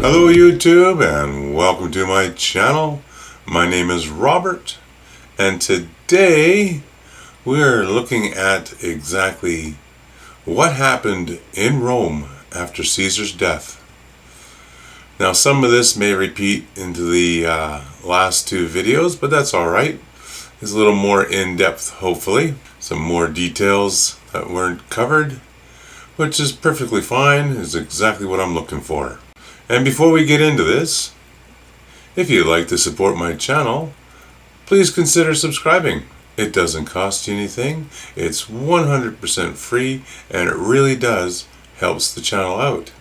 Hello YouTube and welcome to my channel. My name is Robert and today we're looking at exactly what happened in Rome after Caesar's death. Now some of this may repeat into the last two videos, but that's alright. It's a little more in-depth hopefully. Some more details that weren't covered, which is perfectly fine, is exactly what I'm looking for. And before we get into this, if you'd like to support my channel, please consider subscribing. It doesn't cost you anything, it's 100% free, and it really does helps the channel out.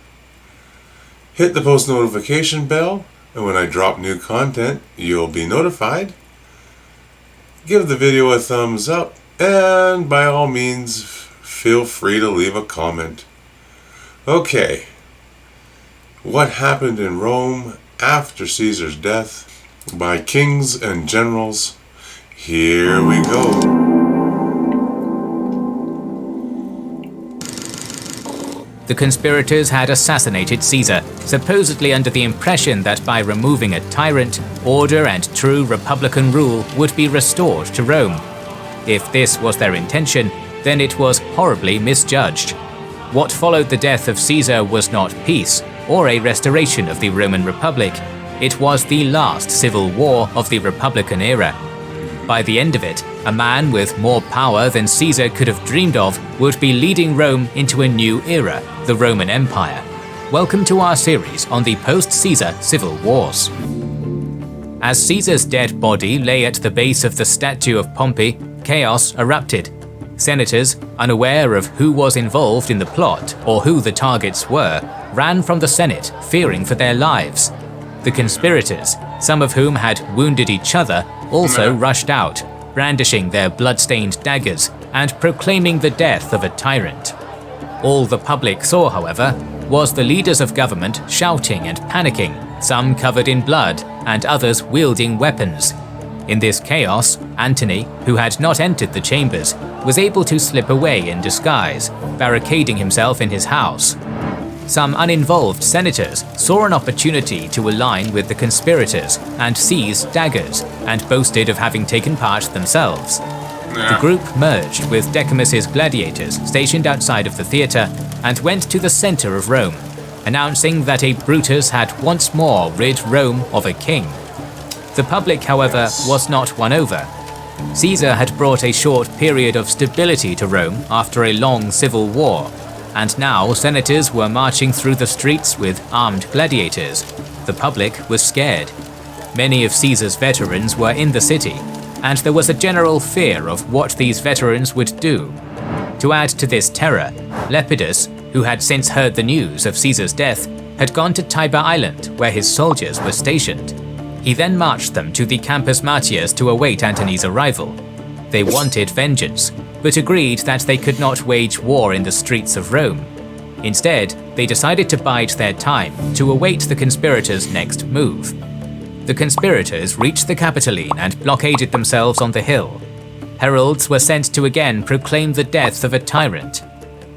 Hit the post notification bell, and when I drop new content, you'll be notified. Give the video a thumbs up, and by all means, feel free to leave a comment. Okay. What happened in Rome after Caesar's death by Kings and Generals. Here we go. The conspirators had assassinated Caesar, supposedly under the impression that by removing a tyrant, order and true republican rule would be restored to Rome. If this was their intention, then it was horribly misjudged. What followed the death of Caesar was not peace, or a restoration of the Roman Republic, it was the last civil war of the Republican era. By the end of it, a man with more power than Caesar could have dreamed of would be leading Rome into a new era, the Roman Empire. Welcome to our series on the post-Caesar civil wars. As Caesar's dead body lay at the base of the statue of Pompey, chaos erupted. Senators, unaware of who was involved in the plot or who the targets were, ran from the Senate, fearing for their lives. The conspirators, some of whom had wounded each other, also rushed out, brandishing their blood-stained daggers and proclaiming the death of a tyrant. All the public saw, however, was the leaders of government shouting and panicking, some covered in blood and others wielding weapons. In this chaos, Antony, who had not entered the chambers, was able to slip away in disguise, barricading himself in his house. Some uninvolved senators saw an opportunity to align with the conspirators and seize daggers, and boasted of having taken part themselves. The group merged with Decimus's gladiators stationed outside of the theatre and went to the center of Rome, announcing that a Brutus had once more rid Rome of a king. The public, however, was not won over. Caesar had brought a short period of stability to Rome after a long civil war, and now senators were marching through the streets with armed gladiators. The public was scared. Many of Caesar's veterans were in the city, and there was a general fear of what these veterans would do. To add to this terror, Lepidus, who had since heard the news of Caesar's death, had gone to Tiber Island where his soldiers were stationed. He then marched them to the Campus Martius to await Antony's arrival. They wanted vengeance, but agreed that they could not wage war in the streets of Rome. Instead, they decided to bide their time to await the conspirators' next move. The conspirators reached the Capitoline and blockaded themselves on the hill. Heralds were sent to again proclaim the death of a tyrant.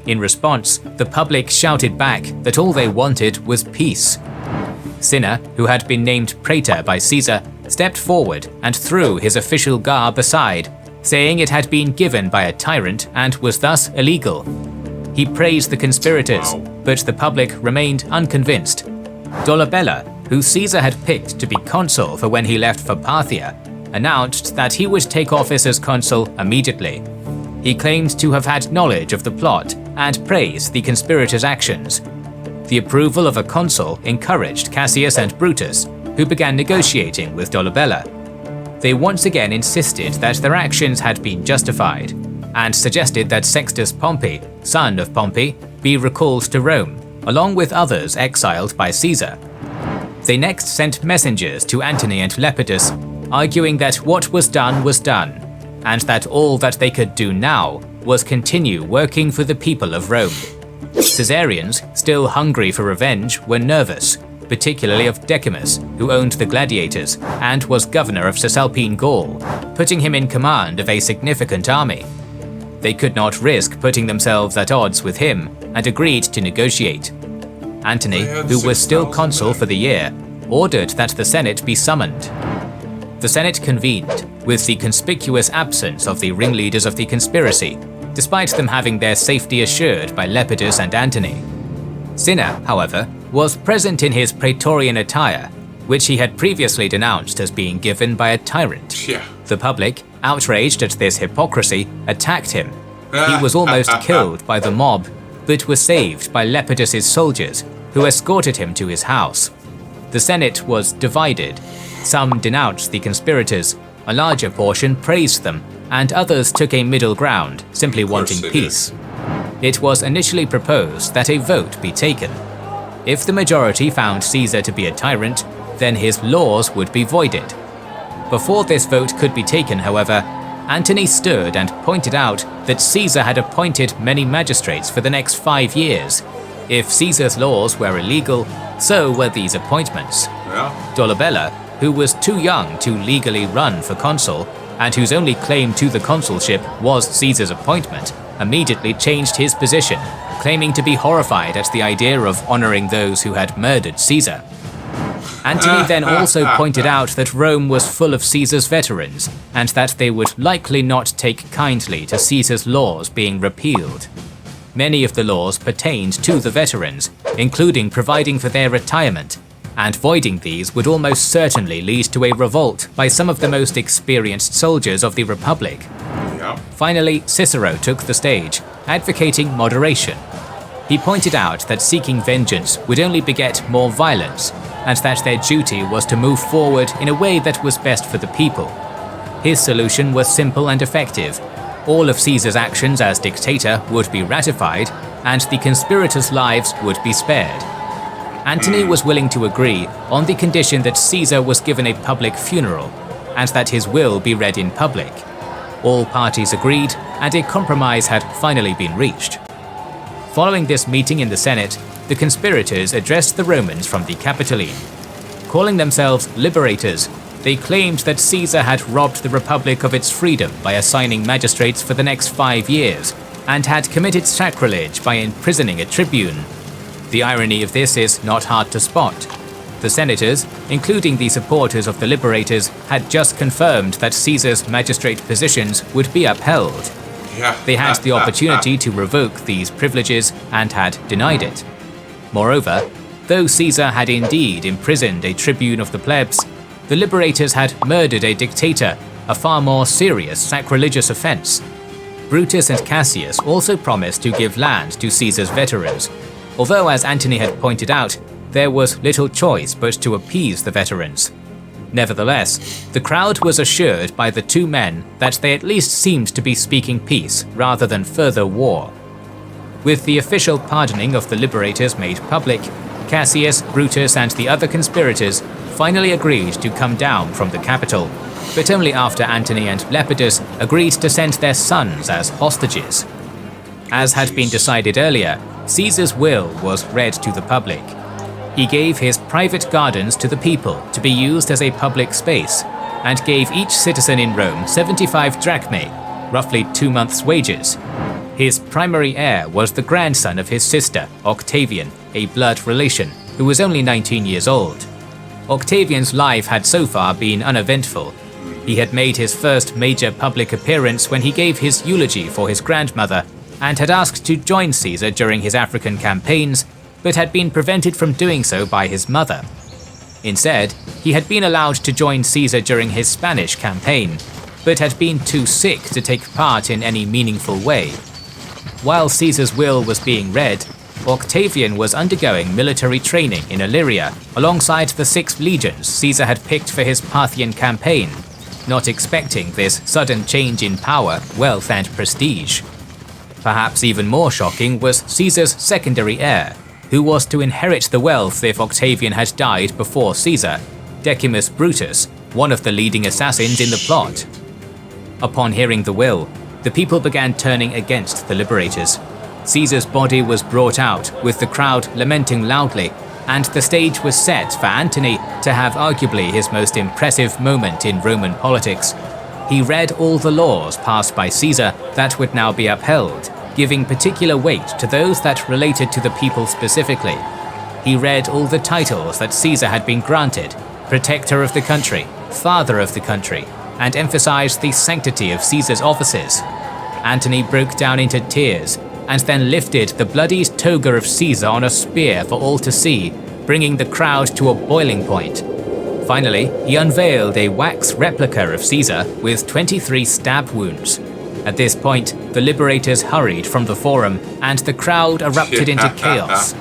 In response, the public shouted back that all they wanted was peace. Cinna, who had been named praetor by Caesar, stepped forward and threw his official garb aside, saying it had been given by a tyrant and was thus illegal. He praised the conspirators, but the public remained unconvinced. Dolabella, who Caesar had picked to be consul for when he left for Parthia, announced that he would take office as consul immediately. He claimed to have had knowledge of the plot and praised the conspirators' actions. The approval of a consul encouraged Cassius and Brutus, who began negotiating with Dolabella. They once again insisted that their actions had been justified, and suggested that Sextus Pompey, son of Pompey, be recalled to Rome, along with others exiled by Caesar. They next sent messengers to Antony and Lepidus, arguing that what was done, and that all that they could do now was continue working for the people of Rome. Caesarians, still hungry for revenge, were nervous, particularly of Decimus, who owned the gladiators and was governor of Cisalpine Gaul, putting him in command of a significant army. They could not risk putting themselves at odds with him and agreed to negotiate. Antony, They had who was still 6,000 consul men. for the year, ordered that the Senate be summoned. The Senate convened, with the conspicuous absence of the ringleaders of the conspiracy, despite them having their safety assured by Lepidus and Antony. Cinna, however, was present in his praetorian attire, which he had previously denounced as being given by a tyrant. Yeah. The public, outraged at this hypocrisy, attacked him. He was almost killed by the mob, but was saved by Lepidus's soldiers, who escorted him to his house. The Senate was divided. Some denounced the conspirators, a larger portion praised them, and others took a middle ground, simply wanting peace. It was initially proposed that a vote be taken. If the majority found Caesar to be a tyrant, then his laws would be voided. Before this vote could be taken, however, Antony stood and pointed out that Caesar had appointed many magistrates for the next 5 years. If Caesar's laws were illegal, so were these appointments. Yeah. Dolabella, who was too young to legally run for consul, and whose only claim to the consulship was Caesar's appointment, immediately changed his position, claiming to be horrified at the idea of honoring those who had murdered Caesar. Antony then also pointed out that Rome was full of Caesar's veterans, and that they would likely not take kindly to Caesar's laws being repealed. Many of the laws pertained to the veterans, including providing for their retirement, and voiding these would almost certainly lead to a revolt by some of the most experienced soldiers of the Republic. Yeah. Finally, Cicero took the stage, advocating moderation. He pointed out that seeking vengeance would only beget more violence, and that their duty was to move forward in a way that was best for the people. His solution was simple and effective. All of Caesar's actions as dictator would be ratified, and the conspirators' lives would be spared. Antony was willing to agree on the condition that Caesar was given a public funeral, and that his will be read in public. All parties agreed, and a compromise had finally been reached. Following this meeting in the Senate, the conspirators addressed the Romans from the Capitoline. Calling themselves liberators, they claimed that Caesar had robbed the Republic of its freedom by assigning magistrates for the next 5 years, and had committed sacrilege by imprisoning a tribune. The irony of this is not hard to spot. The senators, including the supporters of the liberators, had just confirmed that Caesar's magistrate positions would be upheld. Yeah. They had the opportunity to revoke these privileges and had denied it. Moreover, though Caesar had indeed imprisoned a tribune of the plebs, the liberators had murdered a dictator, a far more serious sacrilegious offense. Brutus and Cassius also promised to give land to Caesar's veterans, although, as Antony had pointed out, there was little choice but to appease the veterans. Nevertheless, the crowd was assured by the two men that they at least seemed to be speaking peace rather than further war. With the official pardoning of the liberators made public, Cassius, Brutus, and the other conspirators finally agreed to come down from the capital, but only after Antony and Lepidus agreed to send their sons as hostages. As had been decided earlier, Caesar's will was read to the public. He gave his private gardens to the people to be used as a public space, and gave each citizen in Rome 75 drachmae, roughly 2 months' wages. His primary heir was the grandson of his sister, Octavian, a blood relation, who was only 19 years old. Octavian's life had so far been uneventful. He had made his first major public appearance when he gave his eulogy for his grandmother, and had asked to join Caesar during his African campaigns, but had been prevented from doing so by his mother. Instead, he had been allowed to join Caesar during his Spanish campaign, but had been too sick to take part in any meaningful way. While Caesar's will was being read, Octavian was undergoing military training in Illyria alongside the 6 legions Caesar had picked for his Parthian campaign, not expecting this sudden change in power, wealth, and prestige. Perhaps even more shocking was Caesar's secondary heir, who was to inherit the wealth if Octavian had died before Caesar, Decimus Brutus, one of the leading assassins in the plot. Upon hearing the will, the people began turning against the liberators. Caesar's body was brought out, with the crowd lamenting loudly, and the stage was set for Antony to have arguably his most impressive moment in Roman politics. He read all the laws passed by Caesar that would now be upheld, giving particular weight to those that related to the people specifically. he read all the titles that Caesar had been granted: Protector of the country, Father of the country, and emphasized the sanctity of Caesar's offices. Antony broke down into tears and then lifted the bloodied toga of Caesar on a spear for all to see, bringing the crowd to a boiling point. Finally, he unveiled a wax replica of Caesar with 23 stab wounds. At this point, the liberators hurried from the forum and the crowd erupted into chaos.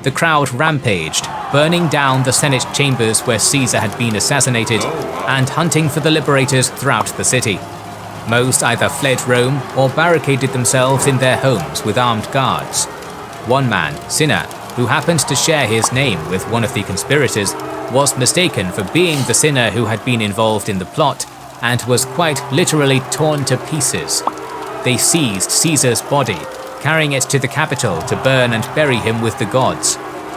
The crowd rampaged, burning down the Senate chambers where Caesar had been assassinated and hunting for the liberators throughout the city. Most either fled Rome or barricaded themselves in their homes with armed guards. One man, Cinna, who happened to share his name with one of the conspirators, was mistaken for being the sinner who had been involved in the plot and was quite literally torn to pieces. They seized Caesar's body, carrying it to the capital to burn and bury him with the gods.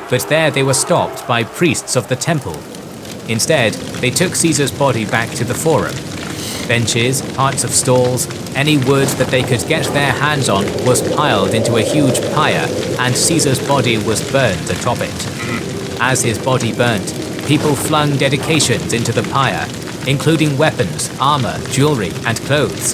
But there they were stopped by priests of the temple. Instead, they took Caesar's body back to the forum. Benches, parts of stalls, any wood that they could get their hands on was piled into a huge pyre, and Caesar's body was burned atop it. As his body burnt, people flung dedications into the pyre, including weapons, armor, jewelry, and clothes.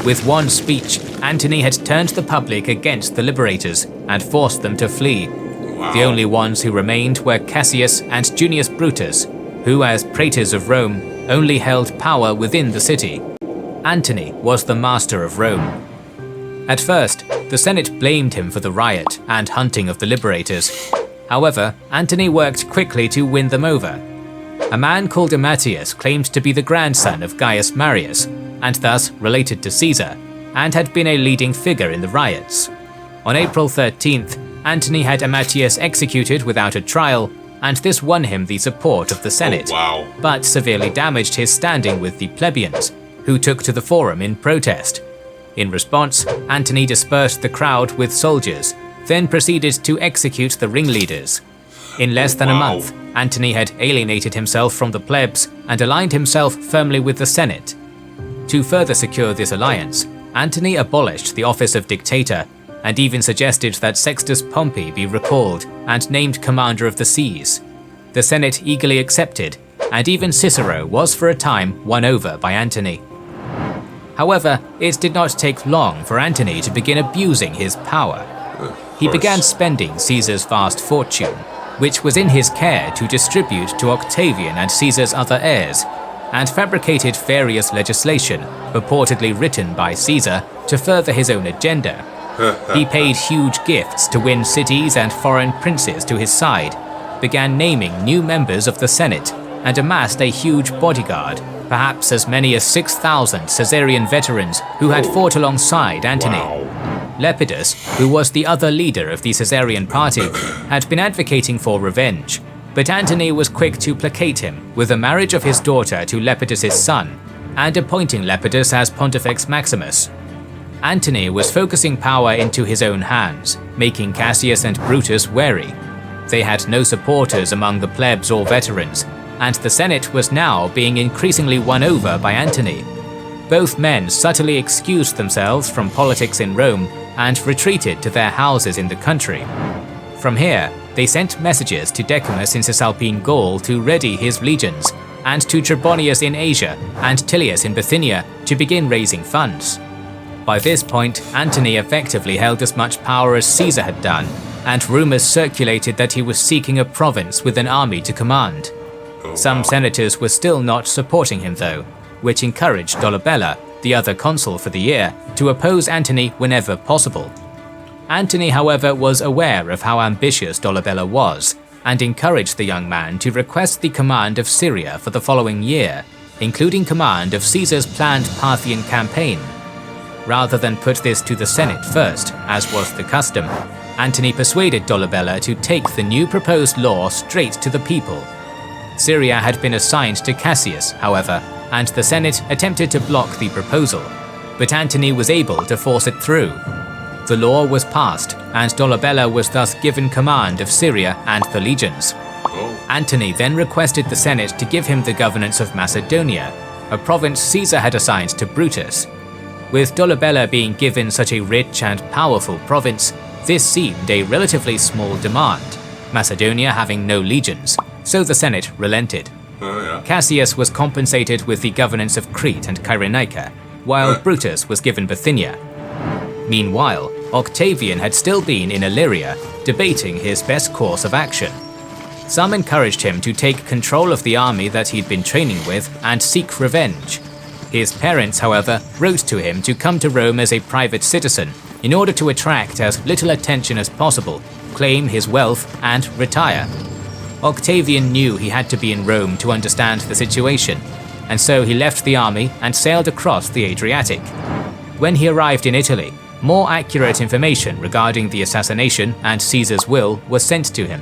With one speech, Antony had turned the public against the liberators and forced them to flee. Wow. The only ones who remained were Cassius and Junius Brutus, who as praetors of Rome only held power within the city. Antony was the master of Rome. At first, the Senate blamed him for the riot and hunting of the liberators. However, Antony worked quickly to win them over. A man called Amatius claimed to be the grandson of Gaius Marius, and thus related to Caesar, and had been a leading figure in the riots. On April 13th, Antony had Amatius executed without a trial, and this won him the support of the Senate, but severely damaged his standing with the plebeians, who took to the forum in protest. In response, Antony dispersed the crowd with soldiers, then proceeded to execute the ringleaders. In less than a month, Antony had alienated himself from the plebs and aligned himself firmly with the Senate. To further secure this alliance, Antony abolished the office of dictator and even suggested that Sextus Pompey be recalled and named commander of the seas. The Senate eagerly accepted, and even Cicero was for a time won over by Antony. However, it did not take long for Antony to begin abusing his power. He began spending Caesar's vast fortune, which was in his care to distribute to Octavian and Caesar's other heirs, and fabricated various legislation purportedly written by Caesar to further his own agenda. He paid huge gifts to win cities and foreign princes to his side, began naming new members of the Senate, and amassed a huge bodyguard, perhaps as many as 6,000 Caesarian veterans who had fought alongside Antony. Lepidus, who was the other leader of the Caesarian party, had been advocating for revenge, but Antony was quick to placate him with the marriage of his daughter to Lepidus's son, and appointing Lepidus as Pontifex Maximus. Antony was focusing power into his own hands, making Cassius and Brutus wary. They had no supporters among the plebs or veterans, and the Senate was now being increasingly won over by Antony. Both men subtly excused themselves from politics in Rome and retreated to their houses in the country. From here, they sent messages to Decimus in Cisalpine Gaul to ready his legions, and to Trebonius in Asia and Tilius in Bithynia to begin raising funds. By this point, Antony effectively held as much power as Caesar had done, and rumors circulated that he was seeking a province with an army to command. Some senators were still not supporting him though, which encouraged Dolabella, the other consul for the year, to oppose Antony whenever possible. Antony, however, was aware of how ambitious Dolabella was, and encouraged the young man to request the command of Syria for the following year, including command of Caesar's planned Parthian campaign. Rather than put this to the Senate first, as was the custom, Antony persuaded Dolabella to take the new proposed law straight to the people. Syria had been assigned to Cassius, however, and the Senate attempted to block the proposal, but Antony was able to force it through. The law was passed, and Dolabella was thus given command of Syria and the legions. Antony then requested the Senate to give him the governance of Macedonia, a province Caesar had assigned to Brutus. With Dolabella being given such a rich and powerful province, this seemed a relatively small demand. Macedonia having no legions, so the Senate relented. Oh, yeah. Cassius was compensated with the governance of Crete and Cyrenaica, while Brutus was given Bithynia. Meanwhile, Octavian had still been in Illyria, debating his best course of action. Some encouraged him to take control of the army that he'd been training with and seek revenge. His parents, however, wrote to him to come to Rome as a private citizen in order to attract as little attention as possible, claim his wealth, and retire. Octavian knew he had to be in Rome to understand the situation, and so he left the army and sailed across the Adriatic. When he arrived in Italy, more accurate information regarding the assassination and Caesar's will was sent to him.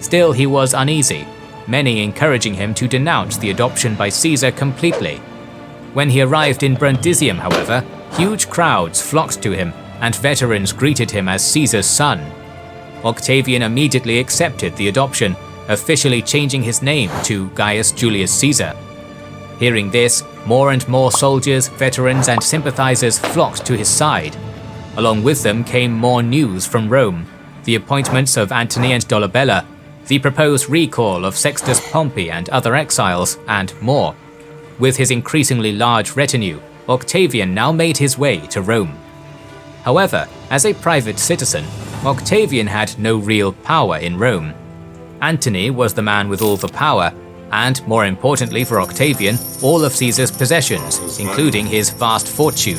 Still, he was uneasy, many encouraging him to denounce the adoption by Caesar completely. When he arrived in Brundisium, however, huge crowds flocked to him, and veterans greeted him as Caesar's son. Octavian immediately accepted the adoption, officially changing his name to Gaius Julius Caesar. Hearing this, more and more soldiers, veterans, and sympathizers flocked to his side. Along with them came more news from Rome, the appointments of Antony and Dolabella, the proposed recall of Sextus Pompey and other exiles, and more. With his increasingly large retinue, Octavian now made his way to Rome. However, as a private citizen, Octavian had no real power in Rome. Antony was the man with all the power, and more importantly for Octavian, all of Caesar's possessions, including his vast fortune.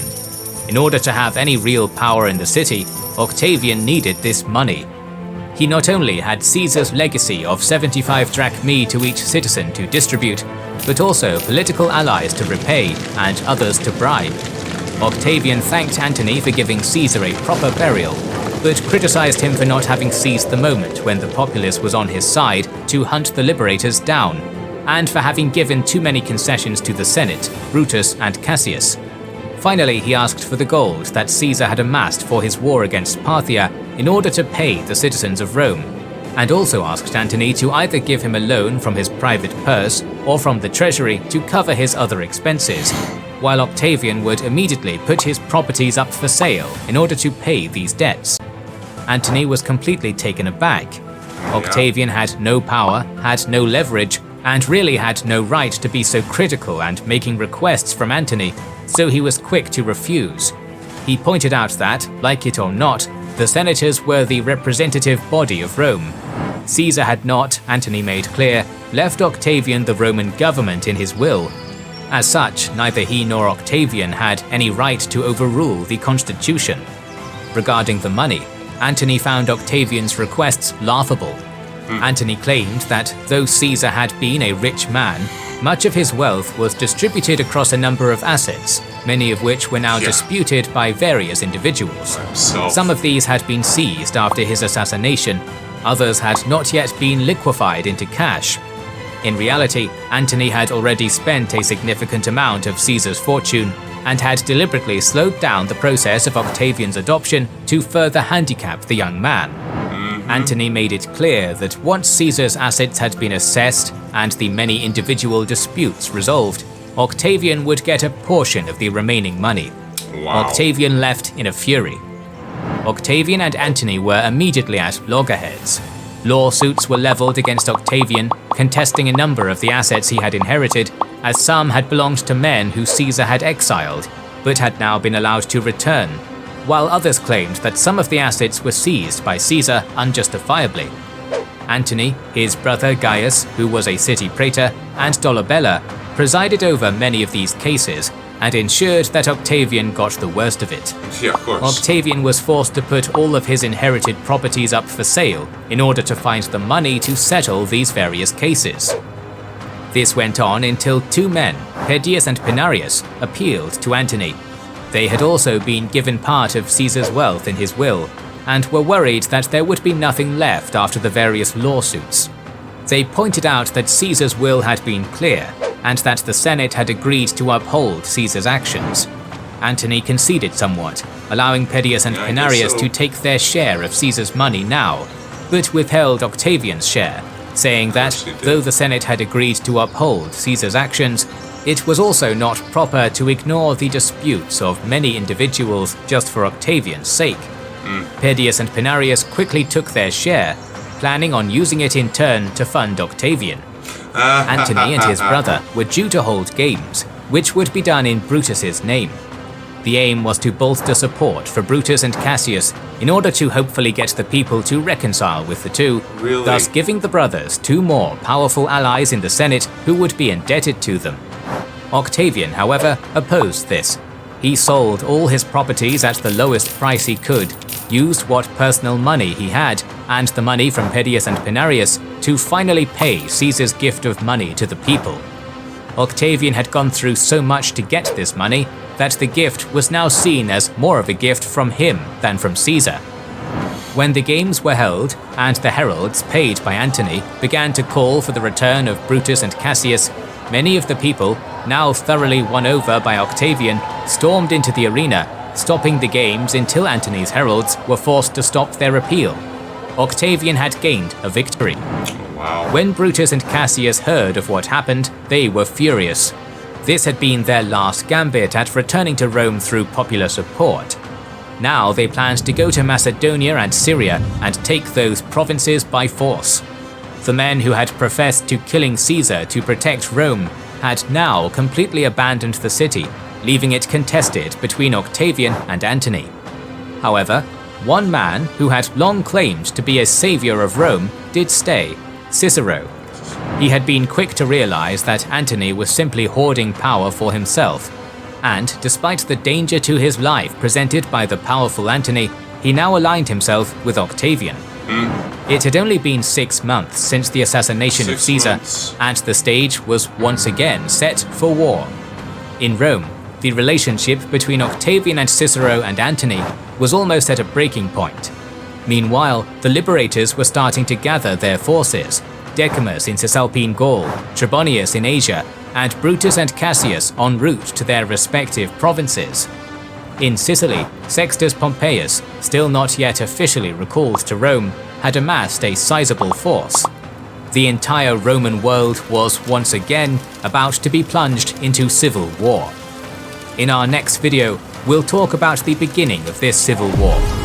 In order to have any real power in the city, Octavian needed this money. He not only had Caesar's legacy of 75 drachmae to each citizen to distribute, but also political allies to repay and others to bribe. Octavian thanked Antony for giving Caesar a proper burial, but criticized him for not having seized the moment when the populace was on his side to hunt the liberators down, and for having given too many concessions to the Senate, Brutus and Cassius. Finally, he asked for the gold that Caesar had amassed for his war against Parthia in order to pay the citizens of Rome, and also asked Antony to either give him a loan from his private purse or from the treasury to cover his other expenses, while Octavian would immediately put his properties up for sale in order to pay these debts. Antony was completely taken aback. Octavian had no power, had no leverage, and really had no right to be so critical and making requests from Antony, so he was quick to refuse. He pointed out that, like it or not, the senators were the representative body of Rome. Caesar had not, Antony made clear, left Octavian the Roman government in his will. As such, neither he nor Octavian had any right to overrule the constitution. Regarding the money, Antony found Octavian's requests laughable. Antony claimed that though Caesar had been a rich man, much of his wealth was distributed across a number of assets, many of which were now disputed by various individuals. Some of these had been seized after his assassination, others had not yet been liquefied into cash. In reality, Antony had already spent a significant amount of Caesar's fortune and had deliberately slowed down the process of Octavian's adoption to further handicap the young man. Antony made it clear that once Caesar's assets had been assessed and the many individual disputes resolved, Octavian would get a portion of the remaining money. Octavian left in a fury. Octavian and Antony were immediately at loggerheads. Lawsuits were leveled against Octavian, contesting a number of the assets he had inherited, as some had belonged to men who Caesar had exiled, but had now been allowed to return, while others claimed that some of the assets were seized by Caesar unjustifiably. Antony, his brother Gaius, who was a city praetor, and Dolabella presided over many of these cases and ensured that Octavian got the worst of it. Yeah, of course. Octavian was forced to put all of his inherited properties up for sale in order to find the money to settle these various cases. This went on until two men, Pedius and Pinarius, appealed to Antony. They had also been given part of Caesar's wealth in his will, and were worried that there would be nothing left after the various lawsuits. They pointed out that Caesar's will had been clear, and that the Senate had agreed to uphold Caesar's actions. Antony conceded somewhat, allowing Pedius and Pinarius to take their share of Caesar's money now, but withheld Octavian's share, saying that, though the Senate had agreed to uphold Caesar's actions, it was also not proper to ignore the disputes of many individuals just for Octavian's sake. Pedius and Pinarius quickly took their share, planning on using it in turn to fund Octavian. Antony and his brother were due to hold games, which would be done in Brutus's name. The aim was to bolster support for Brutus and Cassius in order to hopefully get the people to reconcile with the two, thus giving the brothers two more powerful allies in the Senate who would be indebted to them. Octavian, however, opposed this. He sold all his properties at the lowest price he could, used what personal money he had, and the money from Pedius and Pinarius to finally pay Caesar's gift of money to the people. Octavian had gone through so much to get this money that the gift was now seen as more of a gift from him than from Caesar. When the games were held and the heralds paid by Antony began to call for the return of Brutus and Cassius, many of the people, now thoroughly won over by Octavian, stormed into the arena, stopping the games until Antony's heralds were forced to stop their appeal. Octavian had gained a victory. Wow. When Brutus and Cassius heard of what happened, they were furious. This had been their last gambit at returning to Rome through popular support. Now they planned to go to Macedonia and Syria and take those provinces by force. The men who had professed to killing Caesar to protect Rome had now completely abandoned the city, leaving it contested between Octavian and Antony. However, one man who had long claimed to be a savior of Rome did stay, Cicero. He had been quick to realize that Antony was simply hoarding power for himself, and despite the danger to his life presented by the powerful Antony, he now aligned himself with Octavian. It had only been 6 months since the assassination of Caesar, and the stage was once again set for war. In Rome, the relationship between Octavian and Cicero and Antony was almost at a breaking point. Meanwhile, the liberators were starting to gather their forces, Decimus in Cisalpine Gaul, Trebonius in Asia, and Brutus and Cassius en route to their respective provinces. In Sicily, Sextus Pompeius, still not yet officially recalled to Rome, had amassed a sizable force. The entire Roman world was once again about to be plunged into civil war. In our next video, we'll talk about the beginning of this civil war.